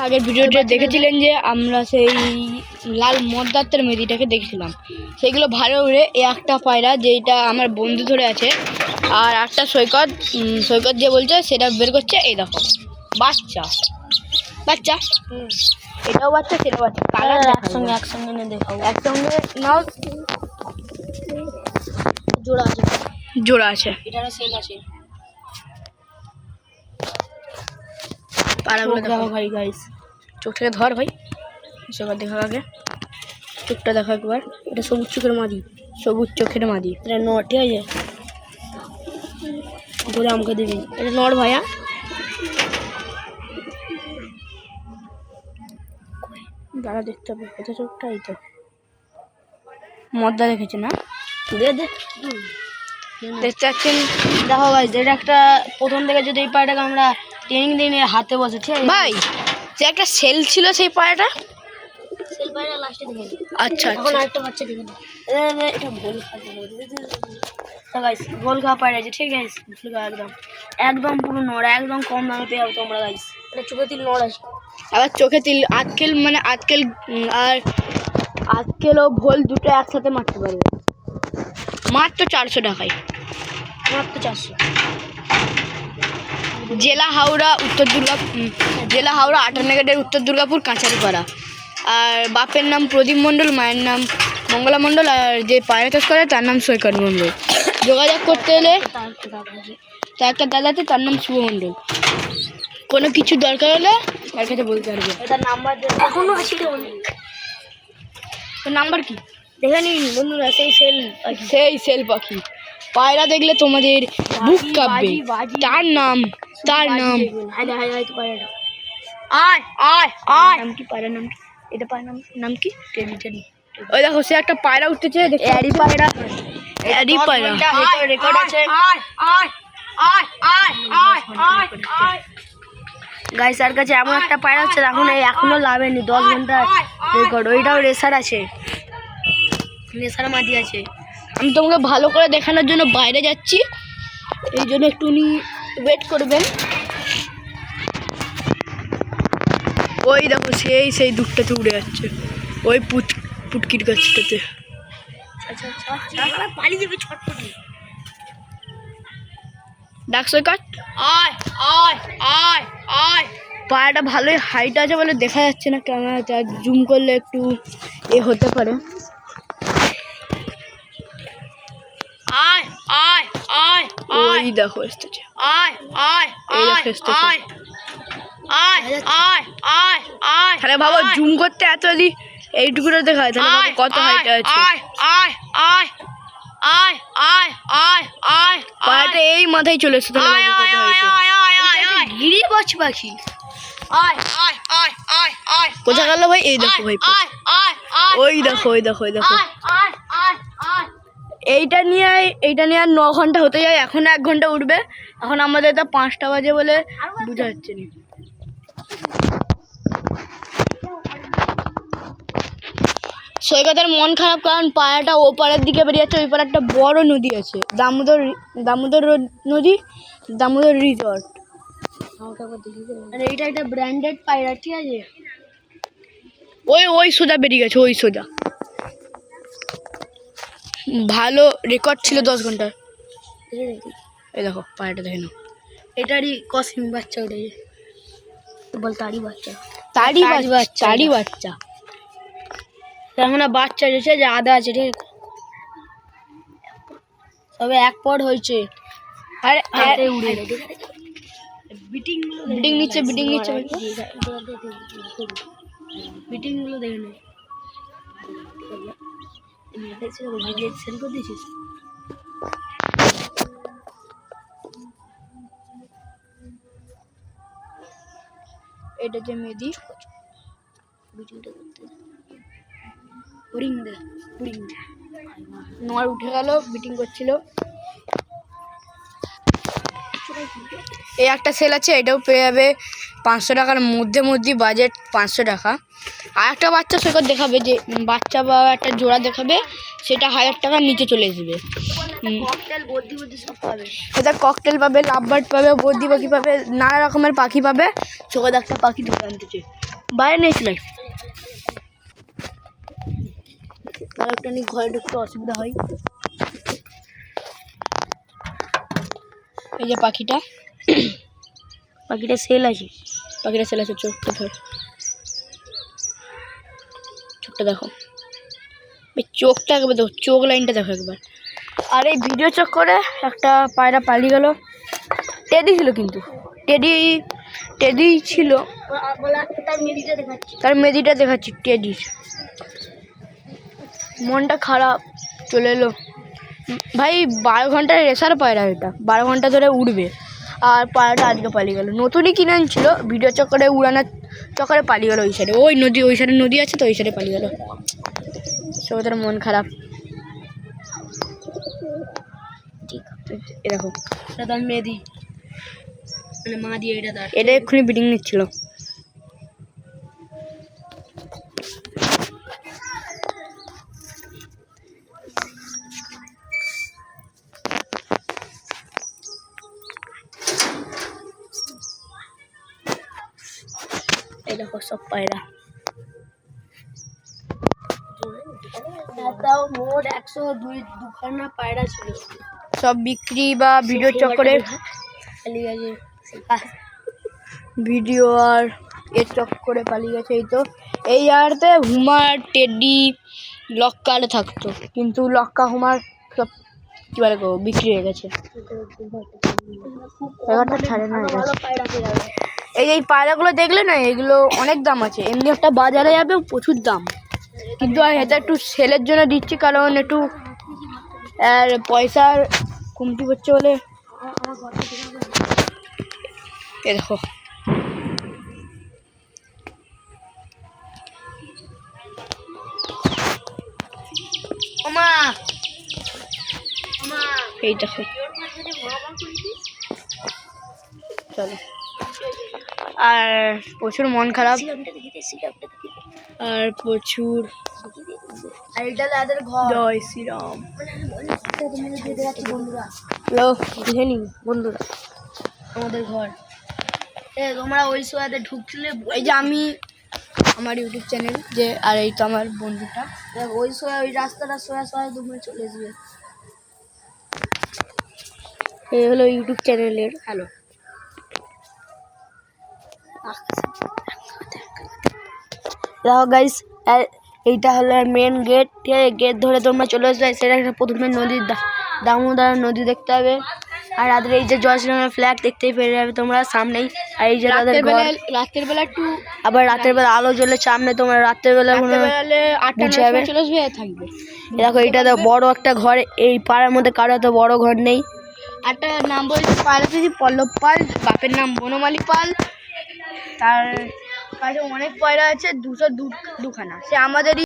আগের ভিডিওতে দেখেছিলেন যে আমরা সেই লাল মদ্দাত্তের মেদিটাকে দেখছিলাম, সেইগুলো ভালো উড়ে। এই একটা পায়রা যেটা আমার বন্ধু ধরে আছে, আর একটা সৈকত যে বলছে সেটা বের করছে। এই দেখো বাচ্চা বাচ্চা, এটাও বাচ্চা সেটাও বাচ্চা, কালার একসঙ্গে নিয়ে দেখাও, একসঙ্গে নাও। জোড়া আছে এটারও সেল আছে। পাড়াগুলো দেখো ভাই, গাইস চোখ থেকে ধর ভাই, সবার দেখা আগে চোখটা দেখো একবার। এটা সবুজ চোখের মাদি, সবুজ চোখের মাদি। এটা নড়, ঠিক আছে, বলে আমাকে দিবি। এটা নড় ভাইয়া, দাঁড়া দেখতে হবে। এটা চোখটা এই তো মদ্দা দেখেছে না, দে দেখতে পাচ্ছেন। দেখো ভাই, যেটা একটা প্রথম থেকে যদি এই পায়রাটাকে আমরা ট্রেনিং দিয়ে হাতে বসে, ঠিক আছে ভাই, যে একটা সেল ছিল সেই পায়রাটা, সেল পায়রা লাস্টে দেখে। আচ্ছা, এখন আরেকটা বাচ্চা দেখে না, এটা গোল খাওয়া গাইস, গোল খাওয়া পায়রা আছে, ঠিক আছে, একদম একদম পুরো নড়, একদম কম দামে পেয়ে যাবো তোমরা গাইস। এটা চোখে তিল নড় আছে, আবার চোখে তিল আজকেল, মানে আজকেল আর আজকেল ও ভোল দুটো একসাথে মারতে পারবে মাত্র 400 টাকায়, মাত্র 400। জেলা হাওড়া, উত্তর জেলা হাওড়া 58 গেটের উত্তর দুর্গাপুর কাঁচারিপাড়া। আর বাপের নাম প্রদীপ মণ্ডল, মায়ের নাম মঙ্গলা মণ্ডল, আর যে পায়রা চাষ করে তার নাম সৈকত মণ্ডল। যোগাযোগ করতে এলে তার একটা দাদা আছে, তার নাম শুভ মণ্ডল। কোনো কিছু দরকার হলে তার কাছে বলতে পারবে। তার নাম্বার এখনো আছে, তোর নাম্বার কি দেখে নিন বন্ধুরা। সেই সেল পাখি পায়রা দেখলে তোমাদের বুক কাঁপবে। তার নাম নাম কি পায়রার নাম কি? এটা পায়রার নাম কি? টেনি। ওই দেখো সে একটা পায়রা উঠতেছে, অ্যাডি পায়রা, রেকর্ড আছে গাইস। আর কাছে এমন একটা পায়রা হচ্ছে, এখনো লাভেনি, 10 ঘন্টা রেকর্ড। ওইটাও রেসার আছে, রেসার মাদি আছে। আমি তোমাকে ভালো করে দেখানোর জন্য বাইরে যাচ্ছি, এই জন্য একটু ওয়েট করবেন। ওই দেখো সেই দুধটাতে উড়ে যাচ্ছে, ওই পুটকির গাছটাতে। ডাক সৈকত, পায়রাটা ভালোই হাইট আছে বলে দেখা যাচ্ছে না ক্যামেরাতে, জুম করলে একটু এ হতে পারে। ওই দেখো এসেছে, আরে বাবা জুম করতে এত যদি এইটুকুটা দেখা যায় তাহলে কত হাইট আছে। পায়রাটা এই মাথায় চলে এসেছে, গিরিবাজ পাখি কোথায় গেল ভাই? এই দেখো ভাই, ওই দেখো এইটা নিয়ে আর 9 ঘন্টা হতে যায়, এখন 1 ঘন্টা উঠবে। এখন আমাদের এটা 5টা বাজে বলে বোঝা যাচ্ছে না। সৈকতের মন খারাপ, কারণ পায়রাটা ওপারের দিকে বেরিয়ে যাচ্ছে। ওই পারে একটা বড় নদী আছে, দামোদর নদী, দামোদর রিসর্ট। এইটা একটা ব্র্যান্ডেড পায়রা, ঠিক আছে। ওই সোজা বেরিয়ে গেছে, ওই সোজা ভালো রেকর্ড ছিল 10 ঘন্টার। এই দেখো পায়রাটা দেখে নাও, এটারই কসিম বাচ্চা, ওটাই বল তারই বাচ্চা এখন বাচ্চা রয়েছে, যে আদা আছে, ঠিক আছে, তবে 1 পট হয়েছে। আর বিটিং নিচ্ছে বিটিংগুলো দেখে নে। সেল করে দিয়েছিস? এটা যে মেদি নয় উঠে গেল, বিটিং করছিল। এই একটা সেল আছে, এটাও পেয়ে যাবে 500 টাকার মধ্যে, বাজেট 500 টাকা। আর একটা বাচ্চা সৈকত দেখাবে, যে বাচ্চা বা একটা জোড়া দেখাবে, সেটা 1000 টাকার নিচে চলে আসবে। এটা ককটেল পাবে, লাভ বার্ড পাবে, বদ্রি পাখি পাবে, নানা রকমের পাখি পাবে। সৈকত একটা পাখি ধরে আনতেছে, বাইরে নিয়েছিলাম, তার একটা নিয়ে ঘরে ঢুকতে অসুবিধা হয়। এই যে পাখিটা, পাখিটা সেল আছে, চোখটা ধর, চোখটা দেখো, চোখটা একবার দেখো, চোখ লাইনটা দেখো একবার। আর এই ভিডিও চক্করে একটা পায়রা পালিয়ে গেল। টেডি ছিল, কিন্তু টেডি ছিল, তার মেদিটা দেখাচ্ছি। টেডির মনটা খারাপ, চলে এলো ভাই। 12 ঘন্টার রেসার পায়রা, এটা 12 ঘন্টা ধরে উড়বে। আর পায়রাটা আজকে পালিয়ে গেল, নতুনই কিনে আনছিল, ভিডিও চক্করে উড়ানোর চক্করে পালিয়ে গেল ওই সাইডে। ওই সাইডে নদী আছে তো, ওই সাইডে পালিয়ে গেল। সব তার মন খারাপ। এরকম এটা তার মেদি, মানে মা দিয়ে, এটা এক্ষুনি ব্রিডিং নিচ্ছিল। এই দেখো সব পায়রা, মোট 102 পায়রা ছিল, সব বিক্রি বা ভিডিও চক্করে পালিয়ে গেছে। ভিডিও আর এর চক্করে পালিয়ে গেছে। এই তো এই জায়গাতে হুমা, টেডি, লক্কা থাকতো, কিন্তু লক্কা হুমার সব কি বলে গো বিক্রি হয়ে গেছে। ছাড়ে না। এই পায়রাগুলো দেখলে না, এগুলো অনেক দাম আছে, এমনি একটা বাজারে যাবে প্রচুর দাম, কিন্তু এটা একটু সেলের জন্য দিচ্ছি, কারণ একটু আর পয়সার কমতি হচ্ছে বলে। এ দেখো এই দেখো, চলো। আর প্রচুর মন খারাপ, আর প্রচুর। জয় শ্রীরাম। হ্যালো, দেখে নি বন্ধুরা আমাদের ঘর। তোমরা ওই সোয়াতে ঢুকছিলে, এই যে আমি আমার ইউটিউব চ্যানেল যে, আর এই তো আমার বন্ধুটা, ওই সোয়া, ওই রাস্তাটা সোয়া তোমরা চলে আসবে। এই হলো ইউটিউব চ্যানেলের। হ্যালো, দেখো গাইস, এইটা হলো মেন গেট। ঠিক আছে, গেট ধরে তোমরা চলে আসবে। সেটা একটা প্রথমে নদীর দামোদর নদী দেখতে হবে। আর রাত্রে এই যে জয় শ্রীরামের ফ্ল্যাগ দেখতেই পেয়ে যাবে তোমরা সামনেই। আর এই যে রাতের বেলা একটু, আবার রাতের বেলা আলো জ্বলে সামনে, তোমরা রাতের বেলা 8টা চলে আসবে থাকবে। দেখো এইটা বড় একটা ঘর, এই পাড়ার মধ্যে কারো এত বড় ঘর নেই। একটা নাম বলছি পায়রা দিদি, পল্লব পাল, বাপের নাম বনমালী পাল। তার কাছে অনেক পায়রা আছে, 202খানা, সে আমাদেরই।